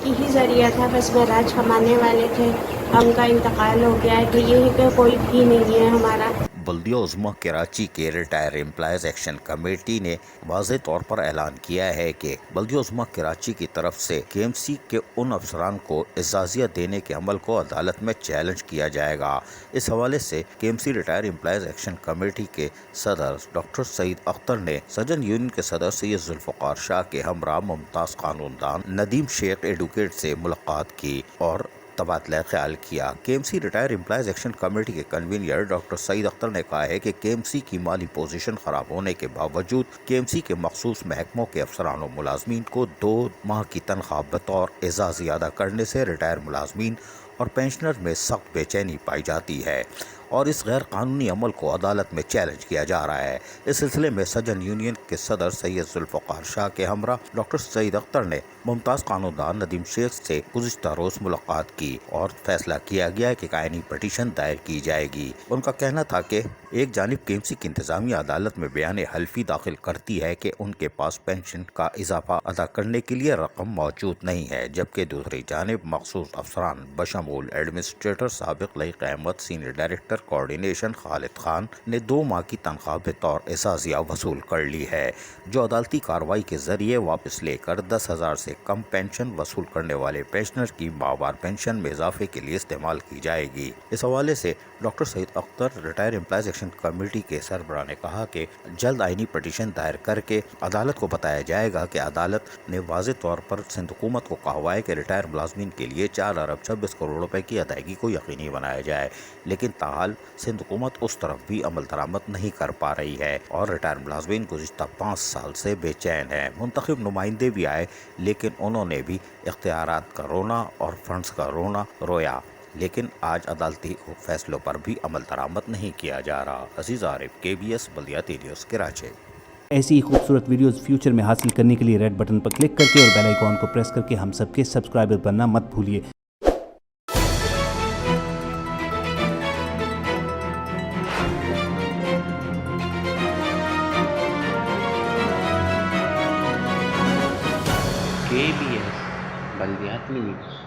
एक ही ज़रिया था, बस महराज कमाने वाले थे। उनका इंतकाल हो गया है, तो ये है कि कोई भी नहीं है हमारा। बल्दिया उज़्मा कराची के रिटायर एम्प्लॉयज़ एक्शन कमेटी ने वाज़ेह तौर पर ऐलान किया है कि बल्दिया उज़्मा कराची की तरफ से केएमसी के उन अफसरान को एजाज़िया देने के अमल को अदालत में चैलेंज किया जाएगा। इस हवाले से KMC retire employees action committee के सदर डॉक्टर सईद अख्तर ने सजन यूनियन के सदर सैयद जुल्फ़िकार शाह के हमरा मुमताज़ कानूनदान नदीम शेख एडवोकेट से मुलाकात की और तबादला ख्याल किया। KMC retire employees action committee के कन्वीनर डॉक्टर सईद अख्तर ने कहा है कि केएमसी की माली पोजीशन खराब होने के बावजूद केएमसी के मखसूस महकमों के अफसरान और मुलाजमीन को 2 माह की तनख्वाह बतौर एजाज़ी अदा करने से रिटायर मुलाजमीन और पेंशनर में सख्त बेचैनी पाई जाती है और इस गैर कानूनी अमल को अदालत में चैलेंज किया जा रहा है। इस सिलसिले में सजन यूनियन के सदर सैयद जुल्फ़िकार शाह के हमरा डॉक्टर सईद अख्तर ने मुमताज़ कानूनदान नदीम शेख से गुज़िश्ता रोज़ मुलाकात की और फैसला किया गया कि कायनी पटिशन दायर की जाएगी। उनका कहना था कि एक जानिब केएमसी की इंतजामिया अदालत में बयान हल्फी दाखिल करती है कि उनके पास पेंशन का इजाफा अदा करने के लिए रकम मौजूद नहीं है, जबकि दूसरी जानिब मखसूस अफसरान बशमूल एडमिनिस्ट्रेटर साबिक Laeeq Ahmed, senior director coordination Khalid Khan ने 2 माह की तनख्वाह बतौर एसाजिया वसूल कर ली है, जो अदालती कार्रवाई के जरिए वापस लेकर 10,000 से कम पेंशन वसूल करने वाले पेंशनर की माहवार पेंशन में इजाफे के लिए इस्तेमाल की जाएगी। इस हवाले से doctor Saeed Akhtar retire employees action committee के सरबराह ने कहा कि जल्द आईनी पटिशन दायर करके अदालत को बताया जाएगा कि अदालत ने वाज़ेह तौर पर सिंध हुकूमत को कहा हुआ है कि रिटायर मुलाजमीन के लिए 4 अरब 26 करोड़ रुपए की अदायगी को यकीनी बनाया जाए, लेकिन ताहाल सिंध हुकूमत उस तरफ भी अमल दरामद नहीं कर पा रही है और रिटायर मुलाजमीन गुज़िश्ता 5 साल से बेचैन है। मुंतखब नुमाइंदे भी आए, लेकिन उन्होंने भी इख्तियारात का रोना और फंड्स का रोना रोया, लेकिन आज अदालती फैसलों पर भी अमल दरामद नहीं किया जा रहा। अजीज आरिफ, KBS बल्दिया टीवीएस कराची। ऐसी ही खूबसूरत वीडियोस फ्यूचर में हासिल करने के लिए रेड बटन पर क्लिक करके और बेल आइकॉन को प्रेस करके हम सबके सब्सक्राइबर बनना मत भूलिए। KBS बल्दियाती न्यूज़।